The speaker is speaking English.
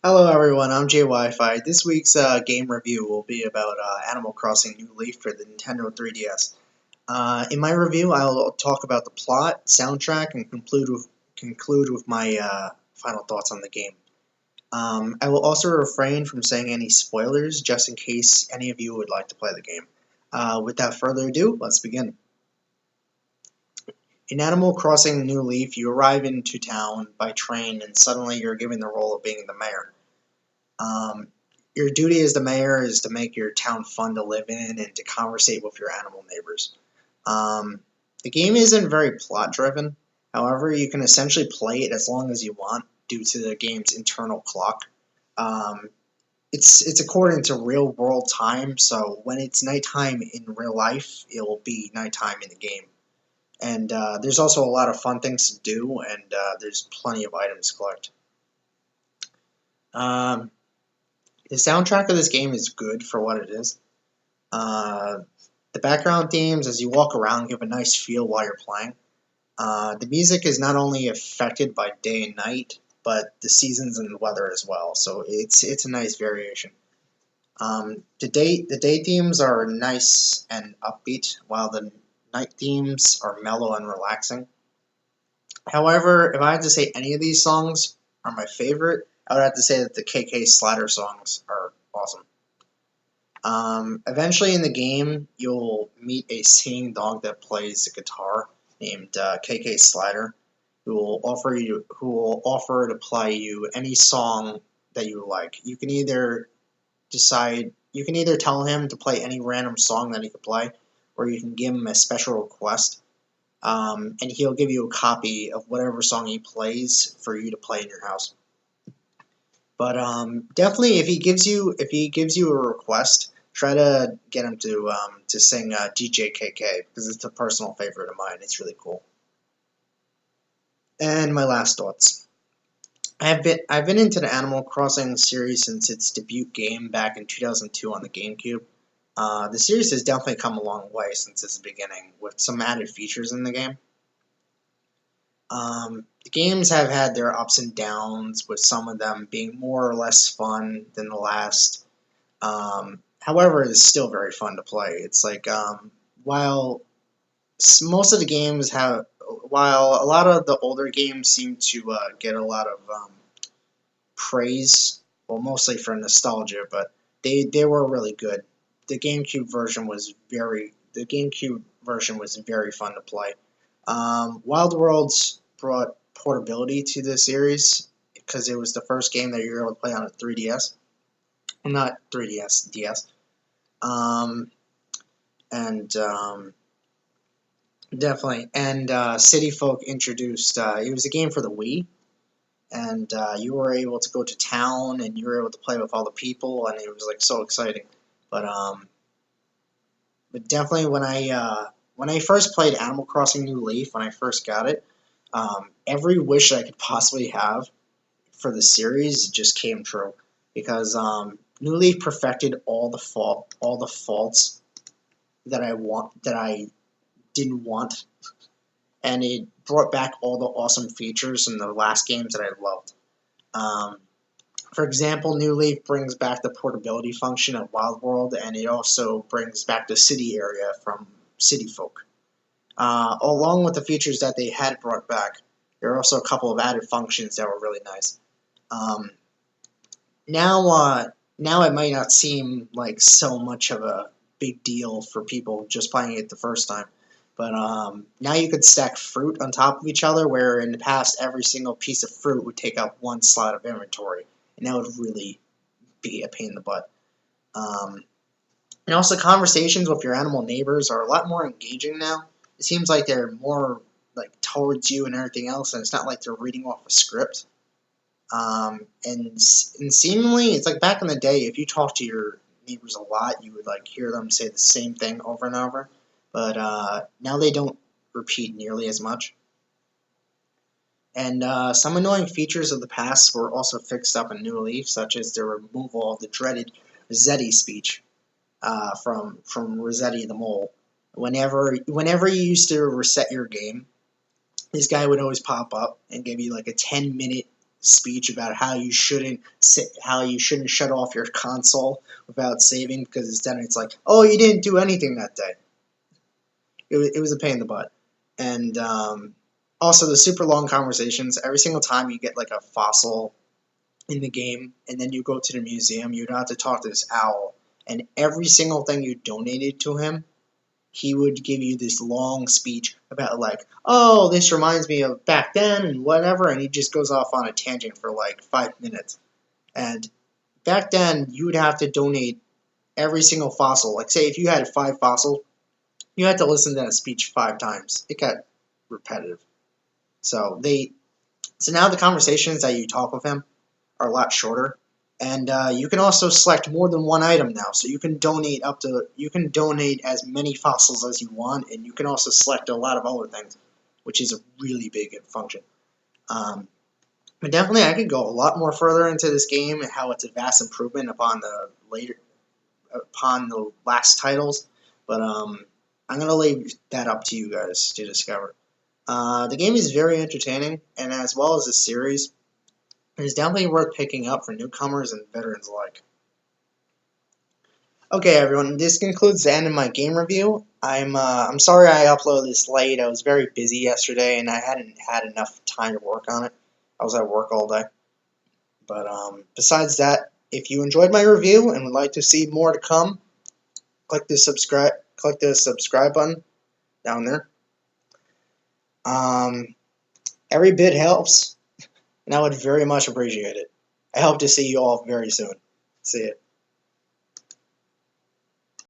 Hello everyone, I'm JayWifi. This week's game review will be about Animal Crossing New Leaf for the Nintendo 3DS. In my review, I'll talk about the plot, soundtrack, and conclude with my final thoughts on the game. I will also refrain from saying any spoilers, just in case any of you would like to play the game. Without further ado, let's begin. In Animal Crossing New Leaf, you arrive into town by train, and suddenly you're given the role of being the mayor. Um, your duty as the mayor is to make your town fun to live in and to conversate with your animal neighbors. Um, the game isn't very plot driven. However, you can essentially play it as long as you want due to the game's internal clock. Um, it's according to real world time, so when it's nighttime in real life, it will be nighttime in the game. And there's also a lot of fun things to do, and there's plenty of items to collect. Um, The soundtrack of this game is good for what it is. Uh, the background themes, as you walk around, give a nice feel while you're playing. The music is not only affected by day and night, but the seasons and the weather as well. So it's a nice variation. The day themes are nice and upbeat, while the night themes are mellow and relaxing. However, if I had to say any of these songs are my favorite, I would have to say that the KK Slider songs are awesome. Eventually in the game, you'll meet a singing dog that plays the guitar named KK Slider, who will offer to play you any song that you like. You can either tell him to play any random song that he could play, or you can give him a special request, and he'll give you a copy of whatever song he plays for you to play in your house. But definitely, if he gives you a request, try to get him to sing DJ KK because it's a personal favorite of mine. It's really cool. And my last thoughts. I've been into the Animal Crossing series since its debut game back in 2002 on the GameCube. The series has definitely come a long way since its beginning, with some added features in the game. The games have had their ups and downs, with some of them being more or less fun than the last. However, it's still very fun to play. It's like while most of the games have, while a lot of the older games seem to get a lot of praise, well, mostly for nostalgia, but they were really good. The GameCube version was very fun to play. Wild Worlds brought portability to the series because it was the first game that you were able to play on a 3DS. Well, not 3DS, DS. Um, and Definitely. And City Folk introduced, it was a game for the Wii, and you were able to go to town and you were able to play with all the people, and it was like so exciting. But um, but definitely when I first played Animal Crossing New Leaf, when I first got it, every wish I could possibly have for the series just came true because New Leaf perfected all the faults that I didn't want, and it brought back all the awesome features in the last games that I loved. Um, for example, New Leaf brings back the portability function of Wild World, and it also brings back the city area from City Folk. Along with the features that they had brought back, there are also a couple of added functions that were really nice. Um, now it might not seem like so much of a big deal for people just playing it the first time, but now you could stack fruit on top of each other, where in the past every single piece of fruit would take up one slot of inventory, and that would really be a pain in the butt. Um, and also, conversations with your animal neighbors are a lot more engaging now. It seems like they're more like towards you and everything else, and it's not like they're reading off a script. And seemingly, it's like back in the day, if you talk to your neighbors a lot, you would like hear them say the same thing over and over. But now they don't repeat nearly as much. And some annoying features of the past were also fixed up in New Leaf, such as the removal of the dreaded Rossetti speech from Rossetti the mole. Whenever you used to reset your game, this guy would always pop up and give you like a 10-minute speech about how you shouldn't shut off your console without saving, because then it's like, oh, you didn't do anything that day. It was a pain in the butt. And also the super long conversations. Every single time you get like a fossil in the game, and then you go to the museum, you'd have to talk to this owl, and every single thing you donated to him, he would give you this long speech about like, oh, this reminds me of back then and whatever, and he just goes off on a tangent for like 5 minutes. And back then, you would have to donate every single fossil. Like, say if you had 5 fossils, you had to listen to that speech 5 times. It got repetitive. So now the conversations that you talk with him are a lot shorter, and you can also select more than one item now. So you can donate as many fossils as you want, and you can also select a lot of other things, which is a really big function. But definitely, I could go a lot more further into this game and how it's a vast improvement upon the last titles. But I'm gonna leave that up to you guys to discover. The game is very entertaining, and as well as the series, it is definitely worth picking up for newcomers and veterans alike. Okay, everyone, this concludes the end of my game review. I'm sorry I uploaded this late. I was very busy yesterday, and I hadn't had enough time to work on it. I was at work all day. But besides that, if you enjoyed my review and would like to see more to come, click the subscribe button down there. Every bit helps, and I would very much appreciate it. I hope to see you all very soon. See ya.